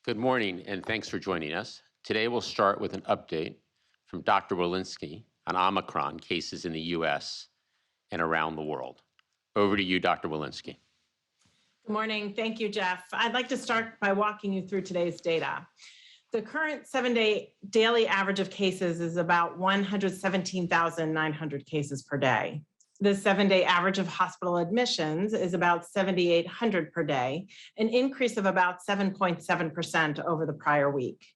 Good morning, and thanks for joining us. Today, we'll start with an update from Dr. Walensky on Omicron cases in the U.S. and around the world. Over to you, Dr. Walensky. Good morning. Thank you, Jeff. I'd like to start by walking you through today's data. The current 7-day daily average of cases is about 117,900 cases per day. The 7-day average of hospital admissions is about 7,800 per day, an increase of about 7.7% over the prior week.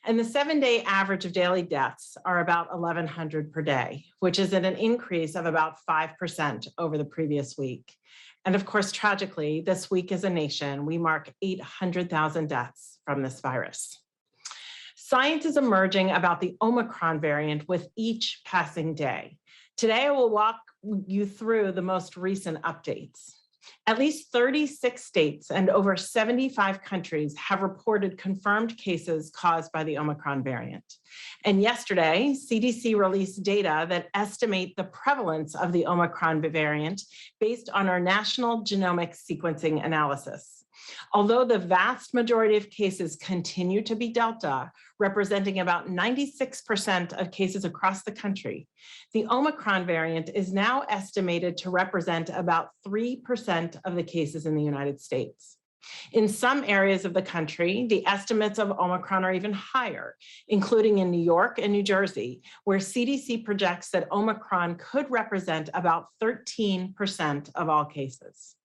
And the 7-day average of daily deaths are about 1,100 per day, which is an increase of about 5% over the previous week. And of course, tragically, this week as a nation, we mark 800,000 deaths from this virus. Science is emerging about the Omicron variant with each passing day. Today, I will walk you through the most recent updates. At least 36 states and over 75 countries have reported confirmed cases caused by the Omicron variant. And yesterday, CDC released data that estimate the prevalence of the Omicron variant based on our national genomic sequencing analysis. Although the vast majority of cases continue to be Delta, representing about 96% of cases across the country, the Omicron variant is now estimated to represent about 3% of the cases in the United States. In some areas of the country, the estimates of Omicron are even higher, including in New York and New Jersey, where CDC projects that Omicron could represent about 13% of all cases.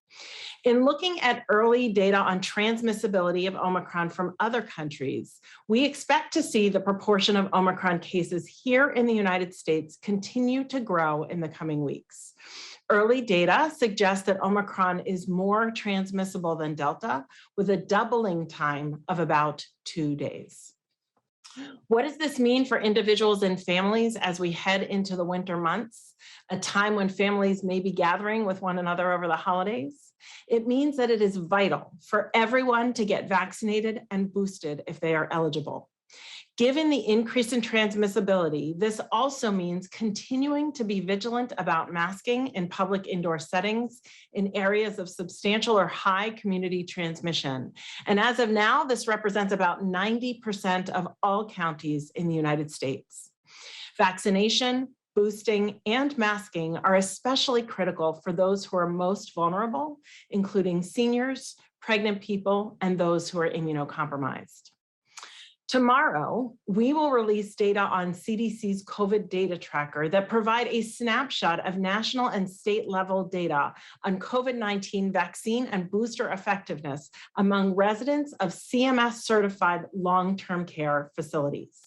In looking at early data on transmissibility of Omicron from other countries, we expect to see the proportion of Omicron cases here in the United States continue to grow in the coming weeks. Early data suggests that Omicron is more transmissible than Delta, with a doubling time of about 2 days. What does this mean for individuals and families as we head into the winter months, a time when families may be gathering with one another over the holidays? It means that it is vital for everyone to get vaccinated and boosted if they are eligible. Given the increase in transmissibility, this also means continuing to be vigilant about masking in public indoor settings in areas of substantial or high community transmission. And as of now, this represents about 90% of all counties in the United States. Vaccination, boosting, and masking are especially critical for those who are most vulnerable, including seniors, pregnant people, and those who are immunocompromised. Tomorrow, we will release data on CDC's COVID data tracker that provide a snapshot of national and state level data on COVID-19 vaccine and booster effectiveness among residents of CMS certified long-term care facilities.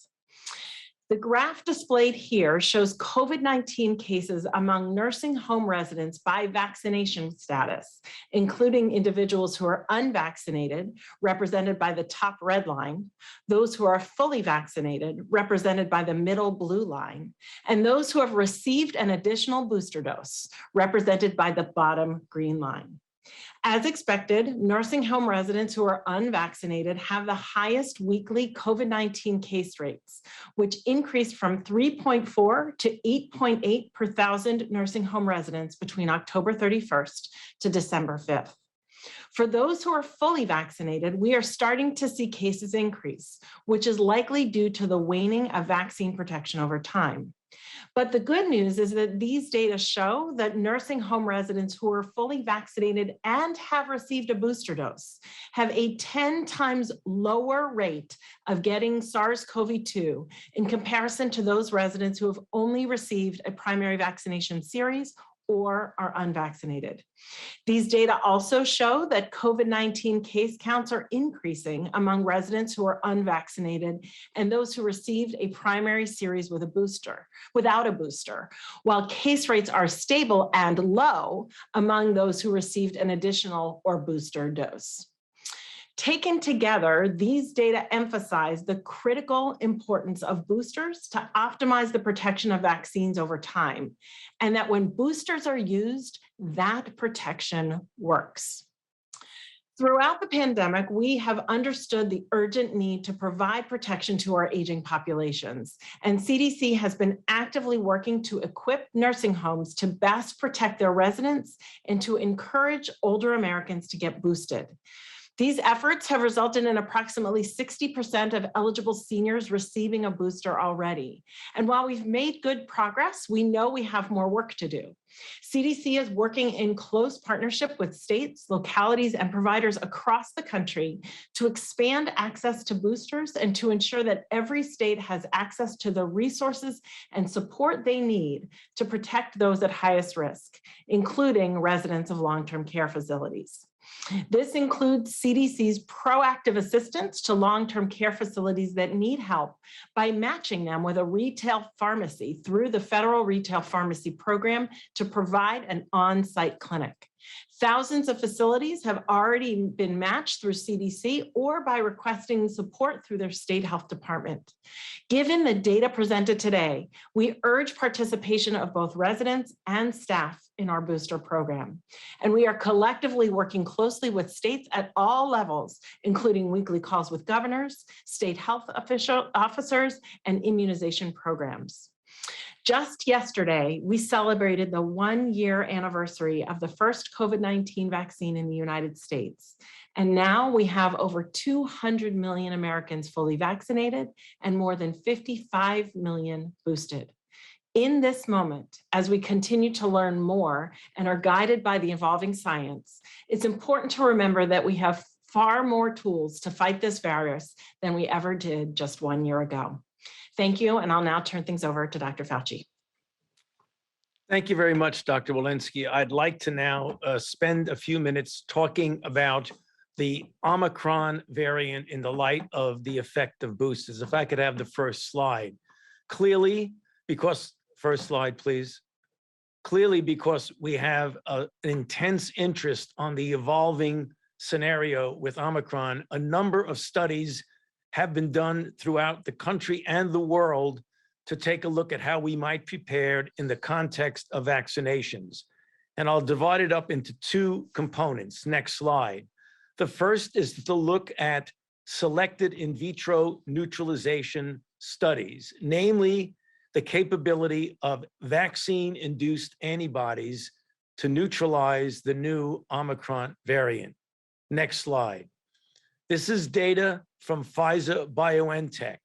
The graph displayed here shows COVID-19 cases among nursing home residents by vaccination status, including individuals who are unvaccinated, represented by the top red line, those who are fully vaccinated, represented by the middle blue line, and those who have received an additional booster dose, represented by the bottom green line. As expected, nursing home residents who are unvaccinated have the highest weekly COVID-19 case rates, which increased from 3.4 to 8.8 per thousand nursing home residents between October 31st to December 5th. For those who are fully vaccinated, we are starting to see cases increase, which is likely due to the waning of vaccine protection over time. But the good news is that these data show that nursing home residents who are fully vaccinated and have received a booster dose have a 10 times lower rate of getting SARS-CoV-2 in comparison to those residents who have only received a primary vaccination series or are unvaccinated. These data also show that COVID-19 case counts are increasing among residents who are unvaccinated and those who received a primary series without a booster, while case rates are stable and low among those who received an additional or booster dose. Taken together, these data emphasize the critical importance of boosters to optimize the protection of vaccines over time, and that when boosters are used, that protection works. Throughout the pandemic, we have understood the urgent need to provide protection to our aging populations, and CDC has been actively working to equip nursing homes to best protect their residents and to encourage older Americans to get boosted. These efforts have resulted in approximately 60% of eligible seniors receiving a booster already. And while we've made good progress, we know we have more work to do. CDC is working in close partnership with states, localities, and providers across the country to expand access to boosters and to ensure that every state has access to the resources and support they need to protect those at highest risk, including residents of long-term care facilities. This includes CDC's proactive assistance to long-term care facilities that need help by matching them with a retail pharmacy through the Federal Retail Pharmacy Program to provide an on-site clinic. Thousands of facilities have already been matched through CDC or by requesting support through their state health department. Given the data presented today, we urge participation of both residents and staff in our booster program. And we are collectively working closely with states at all levels, including weekly calls with governors, state health officers, and immunization programs. Just yesterday, we celebrated the 1-year anniversary of the first COVID-19 vaccine in the United States. And now we have over 200 million Americans fully vaccinated and more than 55 million boosted. In this moment, as we continue to learn more and are guided by the evolving science, it's important to remember that we have far more tools to fight this virus than we ever did just 1 year ago. Thank you, and I'll now turn things over to Dr. Fauci. Thank you very much, Dr. Walensky. I'd like to now spend a few minutes talking about the Omicron variant in the light of the effect of boosters. If I could have the first slide. Clearly, because, first slide, please. Clearly, because we have an intense interest on the evolving scenario with Omicron, a number of studies have been done throughout the country and the world to take a look at how we might prepare in the context of vaccinations. And I'll divide it up into two components. Next slide. The first is to look at selected in vitro neutralization studies, namely the capability of vaccine-induced antibodies to neutralize the new Omicron variant. Next slide. This is data from Pfizer-BioNTech.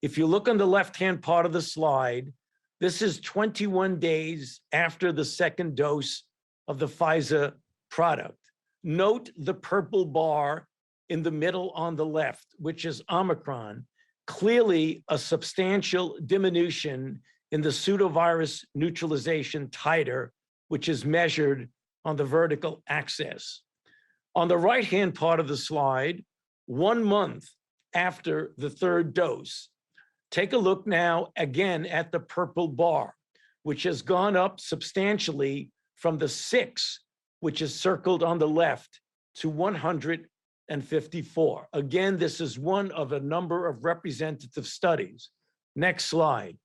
If you look on the left-hand part of the slide, this is 21 days after the second dose of the Pfizer product. Note the purple bar in the middle on the left, which is Omicron. Clearly a substantial diminution in the pseudovirus neutralization titer, which is measured on the vertical axis. On the right-hand part of the slide, 1 month after the third dose, take a look now again at the purple bar, which has gone up substantially from the 6, which is circled on the left, to 154. Again, this is one of a number of representative studies. Next slide.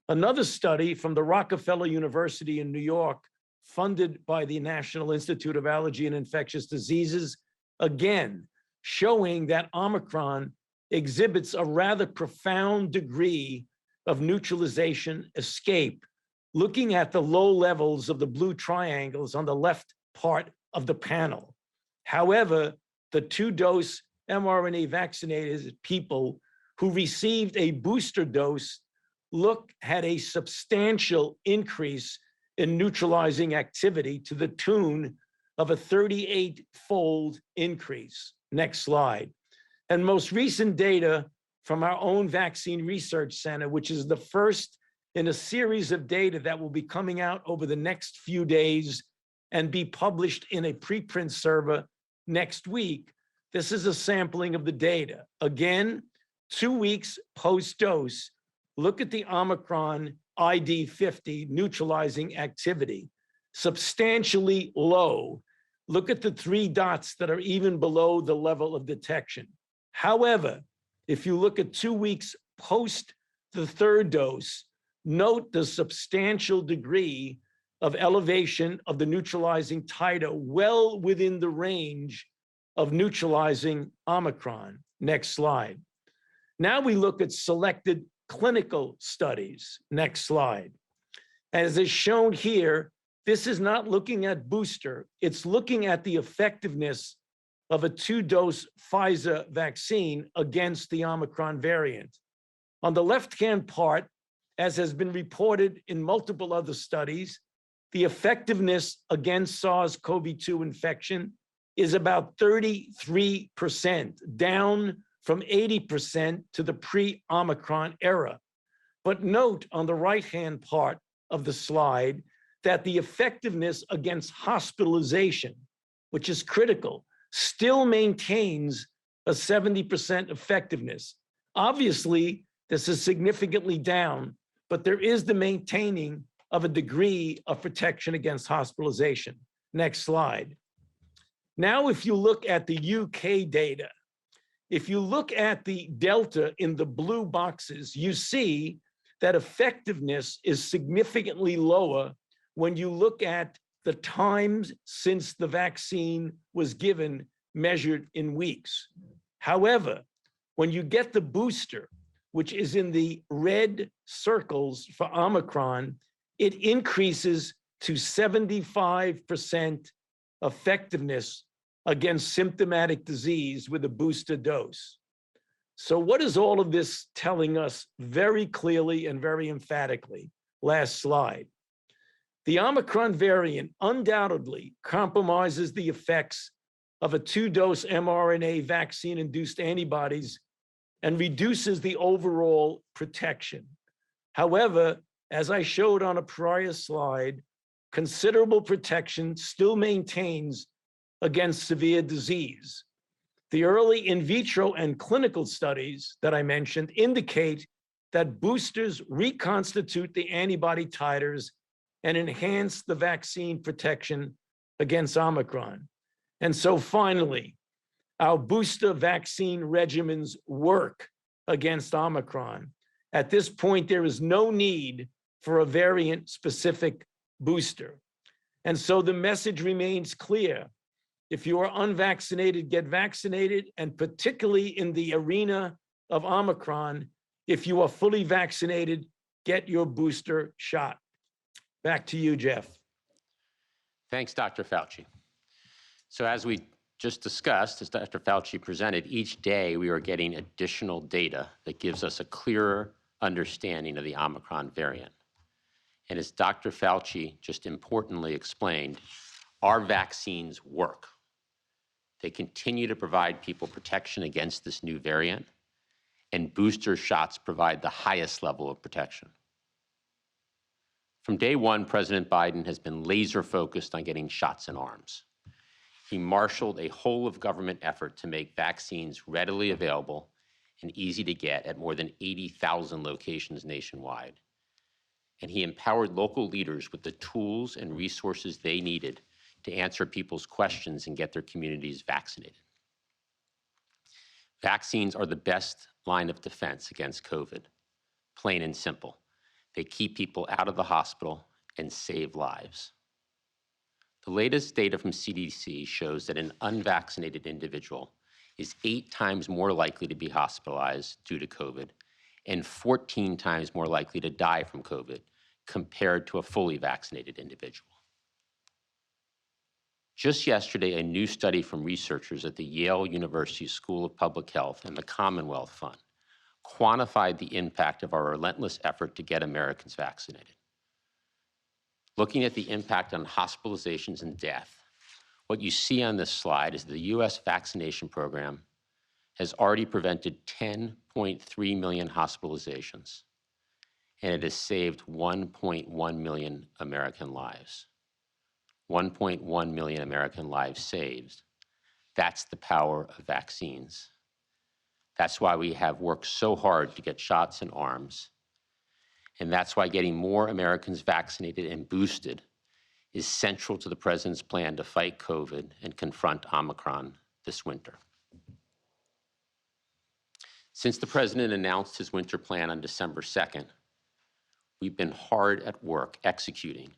Another study from the Rockefeller University in New York, funded by the National Institute of Allergy and Infectious Diseases, again, showing that Omicron exhibits a rather profound degree of neutralization escape, looking at the low levels of the blue triangles on the left part of the panel. However, the 2-dose mRNA vaccinated people who received a booster dose had a substantial increase in neutralizing activity to the tune of a 38-fold increase. Next slide. And most recent data from our own Vaccine Research Center, which is the first in a series of data that will be coming out over the next few days and be published in a preprint server next week. This is a sampling of the data. Again, 2 weeks post-dose, look at the Omicron ID50 neutralizing activity, substantially low. Look at the 3 dots that are even below the level of detection. However, if you look at 2 weeks post the third dose, note the substantial degree of elevation of the neutralizing titer well within the range of neutralizing Omicron. Next slide. Now we look at selected clinical studies. Next slide. As is shown here, this is not looking at booster, it's looking at the effectiveness of a 2-dose Pfizer vaccine against the Omicron variant. On the left-hand part, as has been reported in multiple other studies, the effectiveness against SARS-CoV-2 infection is about 33%, down from 80% to the pre-Omicron era. But note on the right-hand part of the slide that the effectiveness against hospitalization, which is critical, still maintains a 70% effectiveness. Obviously, this is significantly down, but there is the maintaining of a degree of protection against hospitalization. Next slide. Now, if you look at the UK data, if you look at the delta in the blue boxes, you see that effectiveness is significantly lower when you look at the times since the vaccine was given, measured in weeks. However, when you get the booster, which is in the red circles for Omicron, it increases to 75% effectiveness against symptomatic disease with a booster dose. So what is all of this telling us very clearly and very emphatically? Last slide. The Omicron variant undoubtedly compromises the effects of a 2-dose mRNA vaccine-induced antibodies and reduces the overall protection. However, as I showed on a prior slide, considerable protection still maintains against severe disease. The early in vitro and clinical studies that I mentioned indicate that boosters reconstitute the antibody titers and enhance the vaccine protection against Omicron. And so finally, our booster vaccine regimens work against Omicron. At this point, there is no need for a variant-specific booster. And so the message remains clear. If you are unvaccinated, get vaccinated, and particularly in the arena of Omicron, if you are fully vaccinated, get your booster shot. Back to you, Jeff. Thanks, Dr. Fauci. So as we just discussed, as Dr. Fauci presented, each day we are getting additional data that gives us a clearer understanding of the Omicron variant. And as Dr. Fauci just importantly explained, our vaccines work. They continue to provide people protection against this new variant, and booster shots provide the highest level of protection. From day one, President Biden has been laser focused on getting shots in arms. He marshaled a whole of government effort to make vaccines readily available and easy to get at more than 80,000 locations nationwide. And he empowered local leaders with the tools and resources they needed to answer people's questions and get their communities vaccinated. Vaccines are the best line of defense against COVID, plain and simple. They keep people out of the hospital and save lives. The latest data from CDC shows that an unvaccinated individual is 8 times more likely to be hospitalized due to COVID and 14 times more likely to die from COVID compared to a fully vaccinated individual. Just yesterday, a new study from researchers at the Yale University School of Public Health and the Commonwealth Fund quantified the impact of our relentless effort to get Americans vaccinated. Looking at the impact on hospitalizations and death, what you see on this slide is the U.S. vaccination program has already prevented 10.3 million hospitalizations, and it has saved 1.1 million American lives. 1.1 million American lives saved. That's the power of vaccines. That's why we have worked so hard to get shots in arms. And that's why getting more Americans vaccinated and boosted is central to the president's plan to fight COVID and confront Omicron this winter. Since the president announced his winter plan on December 2nd, we've been hard at work executing,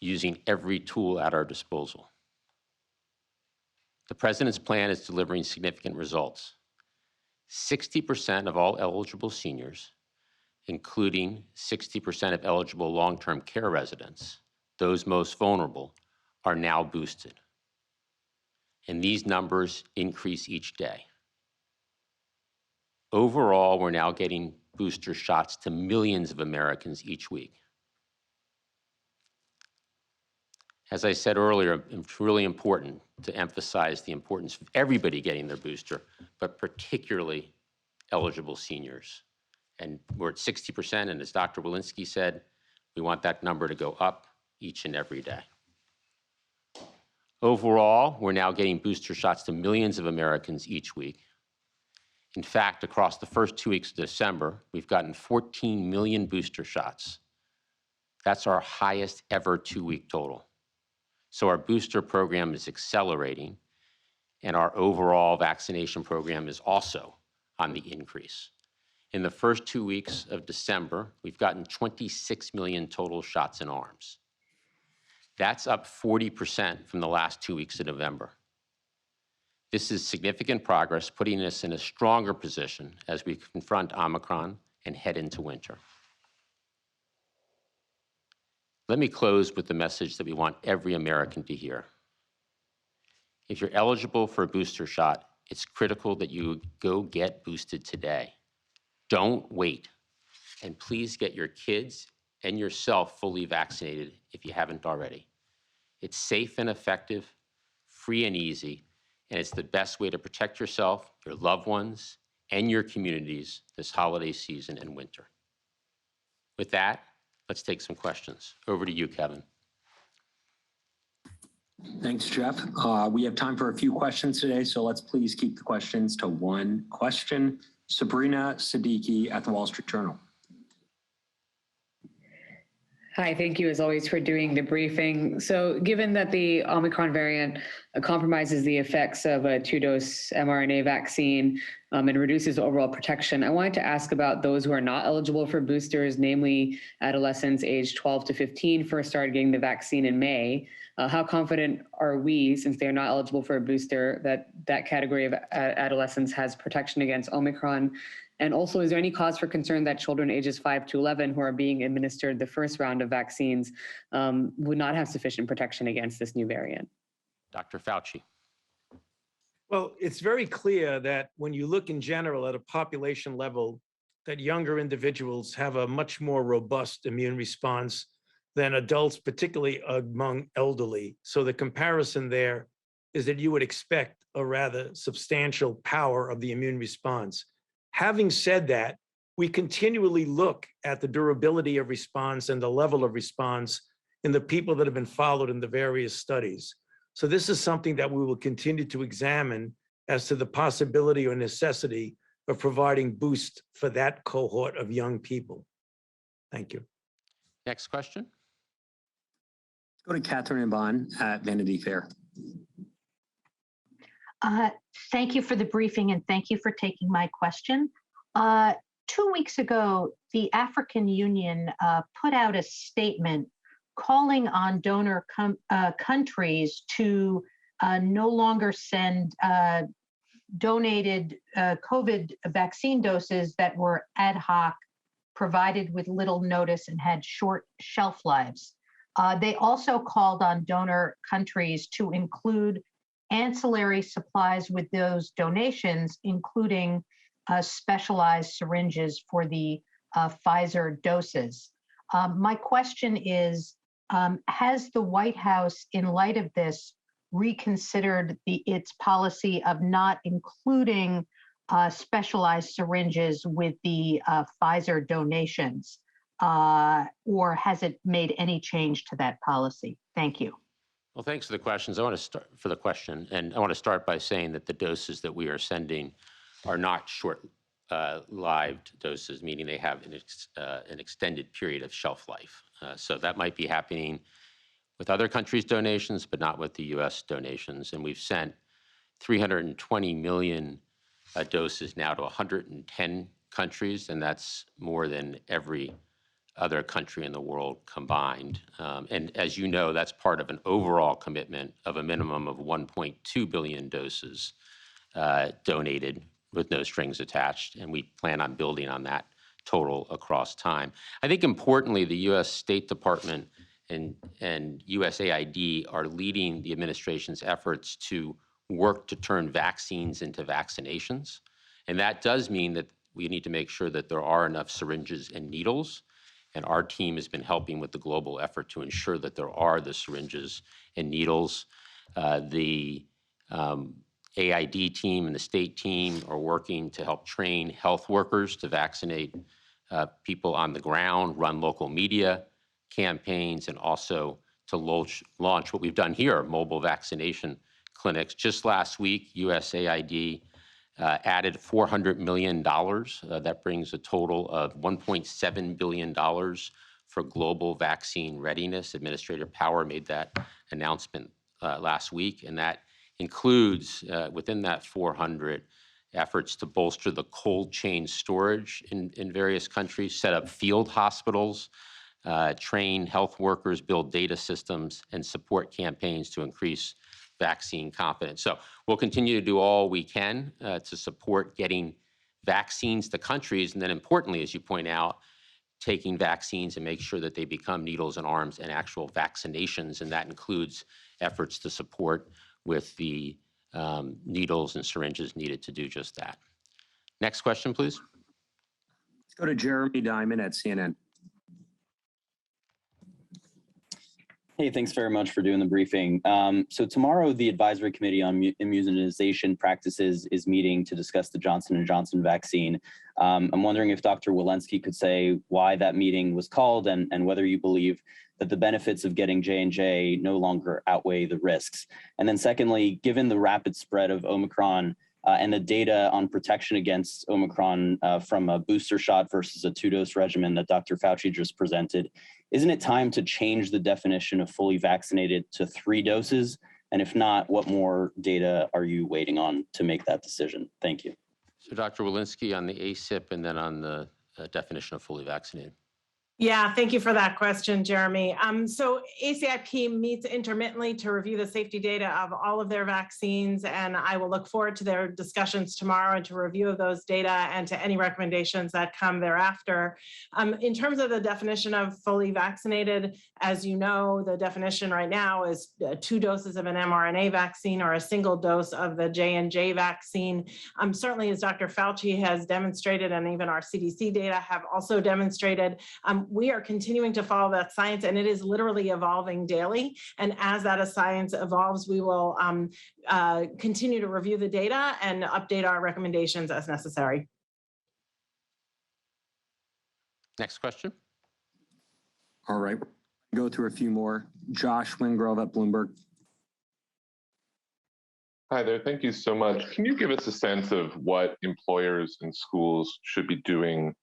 using every tool at our disposal. The president's plan is delivering significant results. 60% of all eligible seniors, including 60% of eligible long-term care residents, those most vulnerable, are now boosted. and these numbers increase each day. Overall, we're now getting booster shots to millions of Americans each week. As I said earlier, it's really important to emphasize the importance of everybody getting their booster, but particularly eligible seniors. And we're at 60%, and as Dr. Walensky said, we want that number to go up each and every day. Overall, we're now getting booster shots to millions of Americans each week. In fact, across the first 2 weeks of December, we've gotten 14 million booster shots. That's our highest ever 2-week total. So our booster program is accelerating, and our overall vaccination program is also on the increase. In the first 2 weeks of December, we've gotten 26 million total shots in arms. That's up 40% from the last 2 weeks of November. This is significant progress, putting us in a stronger position as we confront Omicron and head into winter. Let me close with the message that we want every American to hear. If you're eligible for a booster shot, it's critical that you go get boosted today. Don't wait. And please get your kids and yourself fully vaccinated if you haven't already. It's safe and effective, free and easy, and it's the best way to protect yourself, your loved ones, and your communities this holiday season and winter. With that, let's take some questions. Over to you, Kevin. Thanks, Jeff. We have time for a few questions today, so let's please keep the questions to one question. Sabrina Siddiqui at the Wall Street Journal. Hi, thank you as always for doing the briefing. So given that the Omicron variant compromises the effects of a 2-dose mRNA vaccine and reduces overall protection, I wanted to ask about those who are not eligible for boosters, namely adolescents aged 12 to 15, first started getting the vaccine in May. How confident are we, since they are not eligible for a booster, that that category of adolescents has protection against Omicron? And also, is there any cause for concern that children ages 5 to 11 who are being administered the first round of vaccines would not have sufficient protection against this new variant? Dr. Fauci. Well, it's very clear that when you look in general at a population level, that younger individuals have a much more robust immune response than adults, particularly among elderly. So the comparison there is that you would expect a rather substantial power of the immune response. Having said that, we continually look at the durability of response and the level of response in the people that have been followed in the various studies. So this is something that we will continue to examine as to the possibility or necessity of providing boost for that cohort of young people. Thank you. Next question. Go to Catherine Bond at Vanity Fair. Thank you for the briefing and thank you for taking my question. 2 weeks ago, the African Union put out a statement calling on donor countries to no longer send donated COVID vaccine doses that were ad hoc, provided with little notice, and had short shelf lives. They also called on donor countries to include ancillary supplies with those donations, including specialized syringes for the Pfizer doses. My question is, has the White House, in light of this, reconsidered its policy of not including specialized syringes with the Pfizer donations? Or has it made any change to that policy? Thank you. Well, thanks for the questions. I want to start for the question, and I want to start by saying that the doses that we are sending are not short-lived doses, meaning they have an extended period of shelf life. So that might be happening with other countries' donations, but not with the U.S. donations. And we've sent 320 million doses now to 110 countries, and that's more than every other country in the world combined. And as you know, that's part of an overall commitment of a minimum of 1.2 billion doses donated with no strings attached. And we plan on building on that total across time. I think importantly, the U.S. State Department and USAID are leading the administration's efforts to work to turn vaccines into vaccinations. And that does mean that we need to make sure that there are enough syringes and needles. And our team has been helping with the global effort to ensure that there are the syringes and needles. The AID team and the state team are working to help train health workers to vaccinate people on the ground, run local media campaigns, and also to launch what we've done here, mobile vaccination clinics. Just last week, USAID added $400 million. That brings a total of $1.7 billion for global vaccine readiness. Administrator Power made that announcement last week, and that includes within that 400 efforts to bolster the cold chain storage in various countries, set up field hospitals, train health workers, build data systems, and support campaigns to increase vaccine confidence. So we'll continue to do all we can to support getting vaccines to countries, and then importantly, as you point out, taking vaccines and make sure that they become needles and arms and actual vaccinations, and that includes efforts to support with the needles and syringes needed to do just that. Next question, please. Let's go to Jeremy Diamond at CNN. Hey, thanks very much for doing the briefing. So tomorrow, the Advisory Committee on Immunization Practices is meeting to discuss the Johnson & Johnson vaccine. I'm wondering if Dr. Walensky could say why that meeting was called and whether you believe that the benefits of getting J&J no longer outweigh the risks. And then secondly, given the rapid spread of Omicron and the data on protection against Omicron from a booster shot versus a 2-dose regimen that Dr. Fauci just presented, isn't it time to change the definition of fully vaccinated to 3 doses? And if not, what more data are you waiting on to make that decision? Thank you. So Dr. Walensky on the ACIP and then on the definition of fully vaccinated. Yeah, thank you for that question, Jeremy. So ACIP meets intermittently to review the safety data of all of their vaccines, and I will look forward to their discussions tomorrow and to review of those data and to any recommendations that come thereafter. In terms of the definition of fully vaccinated, as you know, the definition right now is 2 doses of an mRNA vaccine or a single dose of the J&J vaccine. Certainly, as Dr. Fauci has demonstrated, and even our CDC data have also demonstrated, we are continuing to follow that science, and it is literally evolving daily. And as that science evolves, we will continue to review the data and update our recommendations as necessary. Next question. All right, go through a few more. Josh Wingrove at Bloomberg. Hi there, thank you so much. Can you give us a sense of what employers and schools should be doing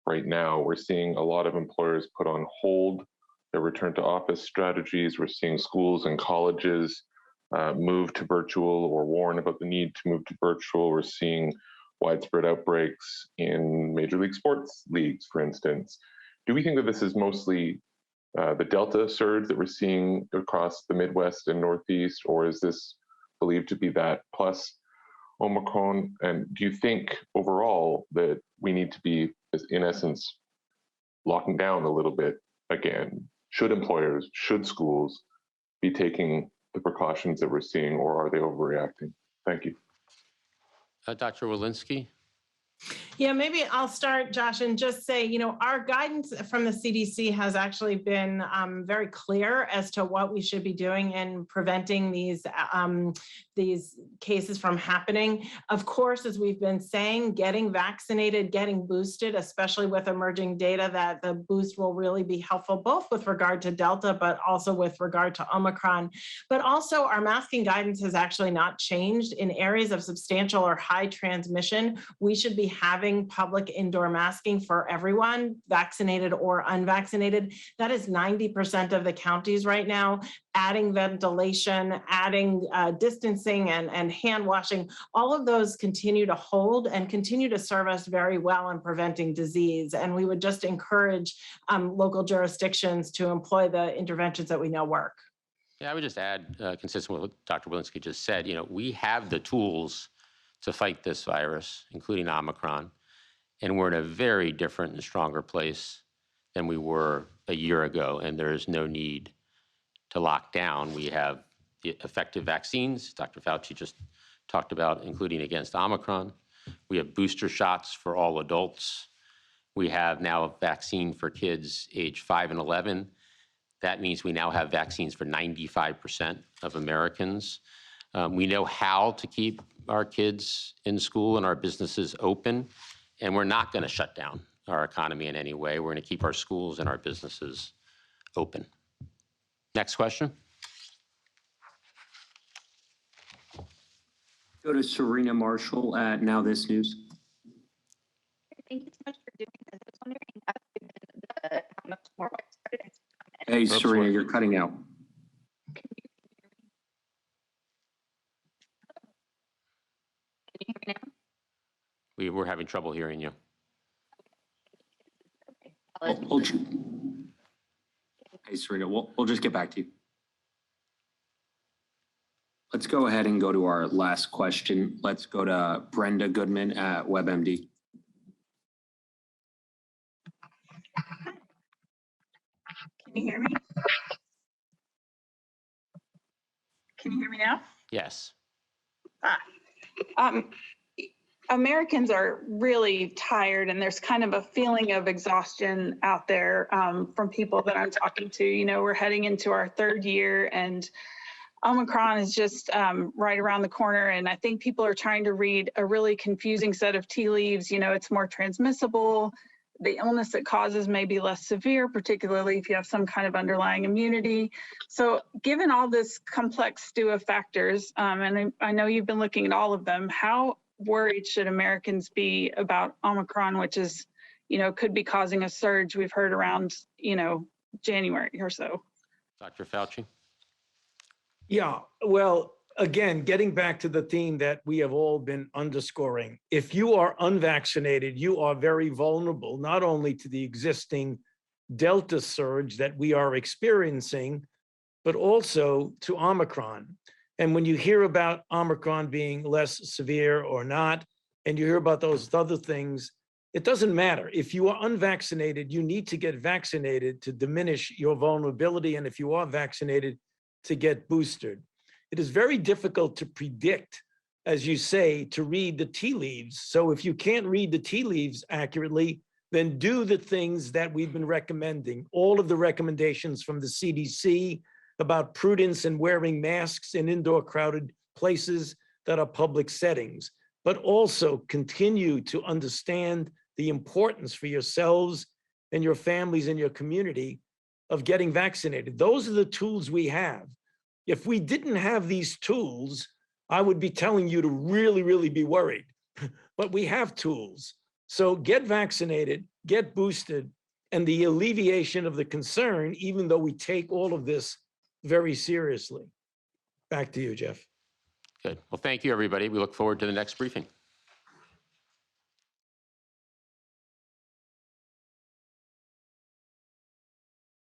right now? We're seeing a lot of employers put on hold their return to office strategies. We're seeing schools and colleges move to virtual or warn about the need to move to virtual. We're seeing widespread outbreaks in Major League Sports leagues, for instance. Do we think that this is mostly the Delta surge that we're seeing across the Midwest and Northeast, or is this believed to be that plus Omicron? And do you think overall that we need to be, in essence, locking down a little bit again? Should employers, should schools be taking the precautions that we're seeing, or are they overreacting? Thank you. Dr. Walensky. Yeah, maybe I'll start, Josh, and just say, our guidance from the CDC has actually been very clear as to what we should be doing in preventing these cases from happening. Of course, as we've been saying, getting vaccinated, getting boosted, especially with emerging data, that the boost will really be helpful, both with regard to Delta, but also with regard to Omicron. But also our masking guidance has actually not changed. In areas of substantial or high transmission, we should be having public indoor masking for everyone, vaccinated or unvaccinated. That is 90% of the counties right now. Adding ventilation, adding distancing and hand washing, all of those continue to hold and continue to serve us very well in preventing disease. And we would just encourage local jurisdictions to employ the interventions that we know work. Yeah, I would just add, consistent with what Dr. Walensky just said, we have the tools to fight this virus, including Omicron, and we're in a very different and stronger place than we were a year ago, and there is no need to lock down. We have the effective vaccines. Dr. Fauci just talked about, including against Omicron. We have booster shots for all adults. We have now a vaccine for kids age 5 and 11. That means we now have vaccines for 95% of Americans. We know how to keep our kids in school and our businesses open, and we're not going to shut down our economy in any way. We're going to keep our schools and our businesses open. Next question. Go to Serena Marshall at Now This News. Thank you so much for doing this. I was wondering how much more widespread it's Hey, Oops, Serena, what? you're cutting out. Can you hear me now? We were having trouble hearing you. Hold you. Hey, Serena, we'll just get back to you. Let's go ahead and go to our last question. Let's go to Brenda Goodman at WebMD. Can you hear me? Can you hear me now? Yes. Americans are really tired, and there's kind of a feeling of exhaustion out there from people that I'm talking to. You know, we're heading into our third year, and Omicron is just right around the corner. And I think people are trying to read a really confusing set of tea leaves. You know, it's more transmissible. The illness it causes may be less severe, particularly if you have some kind of underlying immunity. So given all this complex stew of factors, and I know you've been looking at all of them, how worried should Americans be about Omicron, which is, you know, could be causing a surge we've heard around, you know, January or so? Dr. Fauci? Yeah, well, again, getting back to the theme that we have all been underscoring, if you are unvaccinated, you are very vulnerable, not only to the existing Delta surge that we are experiencing, but also to Omicron. And when you hear about Omicron being less severe or not, and you hear about those other things, it doesn't matter. If you are unvaccinated, you need to get vaccinated to diminish your vulnerability. And if you are vaccinated, to get boosted. It is very difficult to predict, as you say, to read the tea leaves. So if you can't read the tea leaves accurately, then do the things that we've been recommending. All of the recommendations from the CDC about prudence and wearing masks in indoor crowded places that are public settings, but also continue to understand the importance for yourselves and your families and your community of getting vaccinated. Those are the tools we have. If we didn't have these tools, I would be telling you to really, really be worried. But we have tools. So get vaccinated, get boosted, and the alleviation of the concern, even though we take all of this very seriously. Back to you, Jeff. Good. Well, thank you, everybody. We look forward to the next briefing.